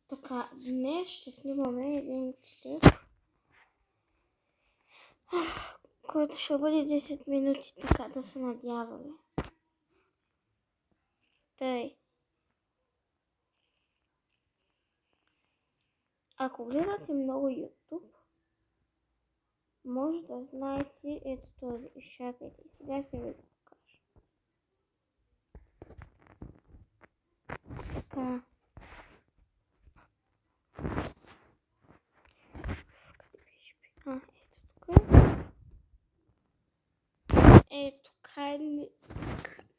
Така, днес ще снимаме един клип, който ще бъде 10 минути, така да се надяваме. Тъй. Ако гледате много YouTube, може да знаете ето този. Изчакайте, сега ще ви го покажа. Така. Ето,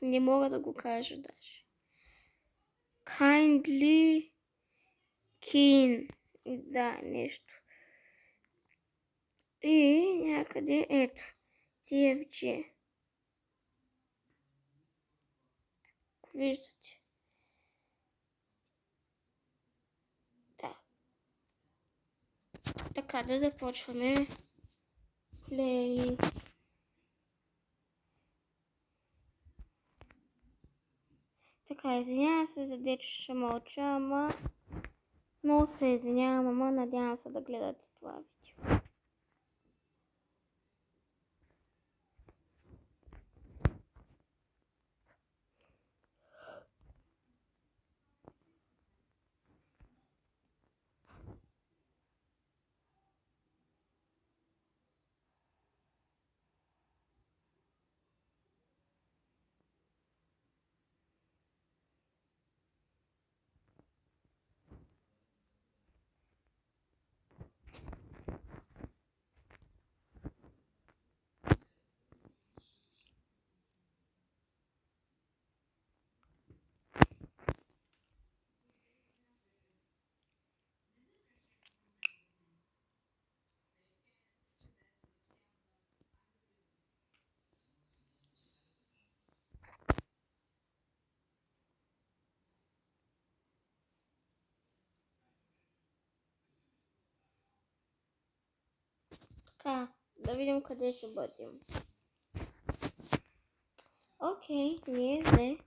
не мога да го кажа даже. Kindly Keen. Да, нещо. И някъде ето. TFG. Виждате. Да. Така, да започваме. Play. Така, извинявам се за дето ще мълча, ама много се извинявам, ама надявам се да гледате това видео. Така, да видим къде ще бъдем. Окей, ние зле.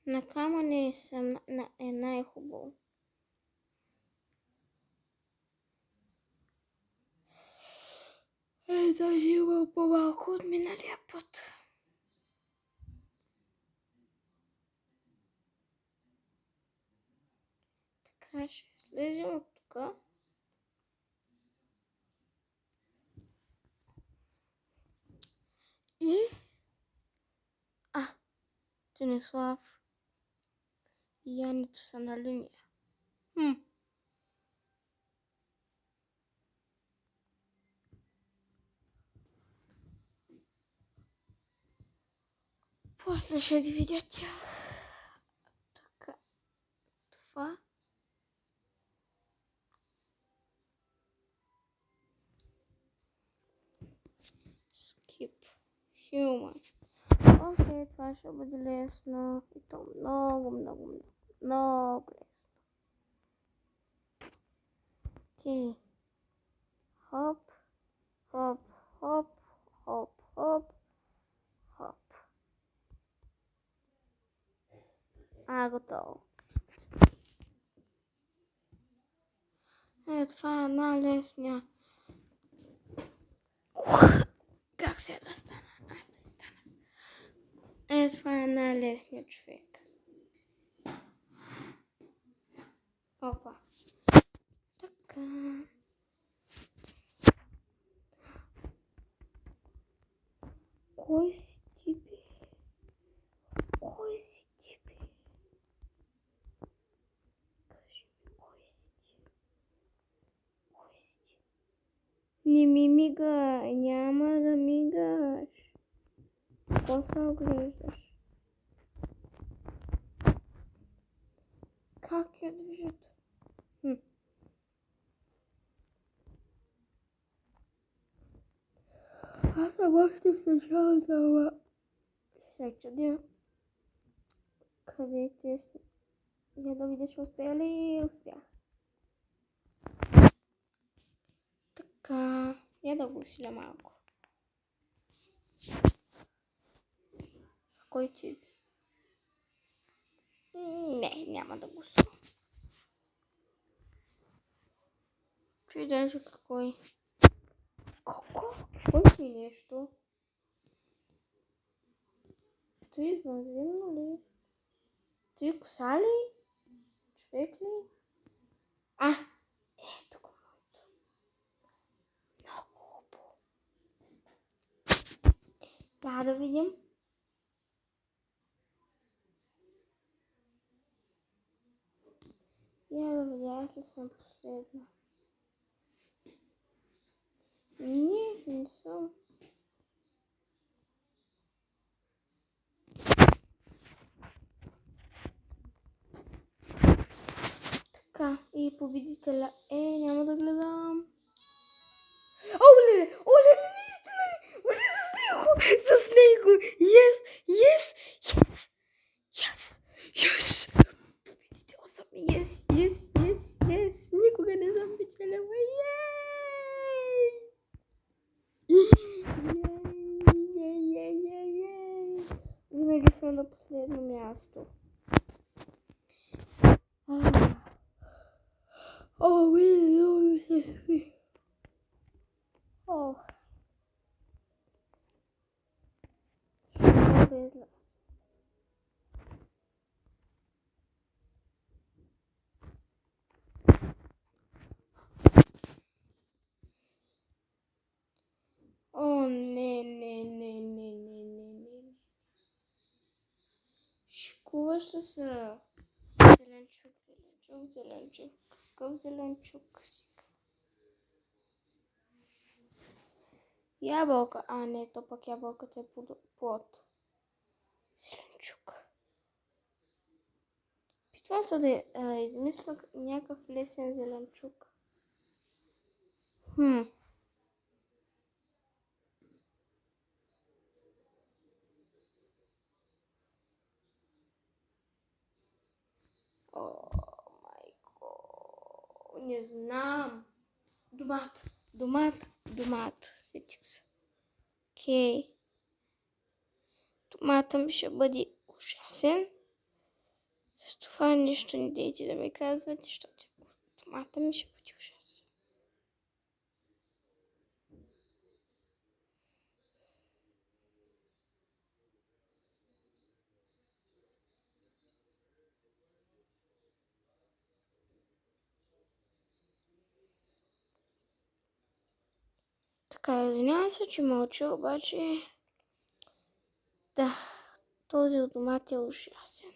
На камъни е най-хубаво. Даже има по-малко от миналия път. Така, ще слезем от тук. И... Тенислав и Янито са на линия. После ще ги видя тях. Така. Това. Skip. Human. Окей, това ще бъде лесно. И то много лесно. Окей. Хоп. Хоп. Хоп. Хоп. Хоп. Хоп. Готово. Това е най-лесния. Как се да стана? Това е най-лесният човек. Опа. Така. Кой си ти, бе? Кой си ти, бе? Кажи ми, кой си ти? Кой си ти? Не ми мигай, няма да мигаш. Какво се оглеждаш? я движат. Аз съм още в началото, ама се чудя къде те са. Я да видя, че успея ли? Успях. Така, я да го усиля малко. Кой тип? Не, няма да го усиля. Чуй даже какой. Кой ми нещо? Той извънземно ли? Той коса ли? Човек ли? Ето го моето. Много хубаво. Да видим. Я да видя, аз ли съм последна? Не съм. Така, и победителя няма да гледам. Оле, наистина ли? Оле, с него! Yes! Победител съм, yes! Никога не съм печелила, Винаги съм на последно място. Да изляза. Не. Шикуваш ли се? Зеленчук. Какъв зеленчук си? Ябълка. Не, то пък ябълката е плод. Зеленчук. Питвам се да измисля някакъв лесен зеленчук. Майко. Не знам. Домат. Сетих се. Окей. Домата ми ще бъде ужасен. За това нищо не дейте да ми казвате, защото домата ми ще бъде ужасен. Така, извинявам се, че мълча, обаче да, този домат е ужасен.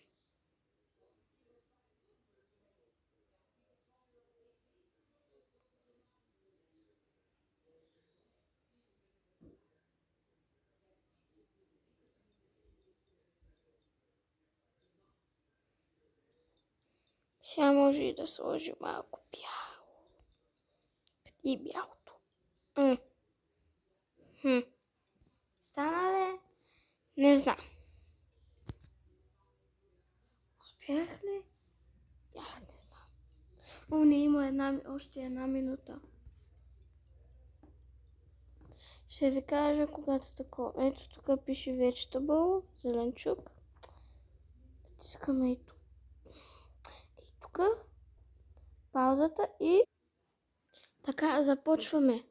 Сега може и да сложи малко бяло. Къде е бялото? Стана ли? Не знам. Успях ли? Аз не знам. Не, има още една минута. Ще ви кажа, когато такова. Ето тук пише vegetable, зеленчук. Натискаме и тук. И тук. Паузата и... Така, започваме.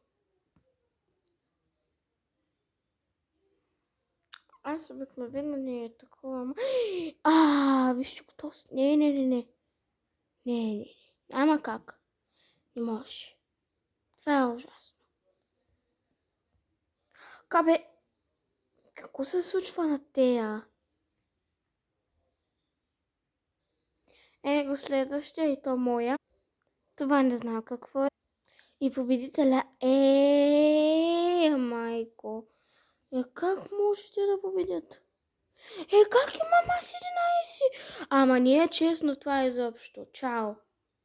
Аз обикновено не е такова. Вижте го този. Не. Няма как. Не може. Това е ужасно. Кабе, какво се случва на тея? Го следващия и то моя. Това не знам какво е. И победителя майко. Как можете да победят? Как има мас 11? Ама не е честно това изобщо. Чао!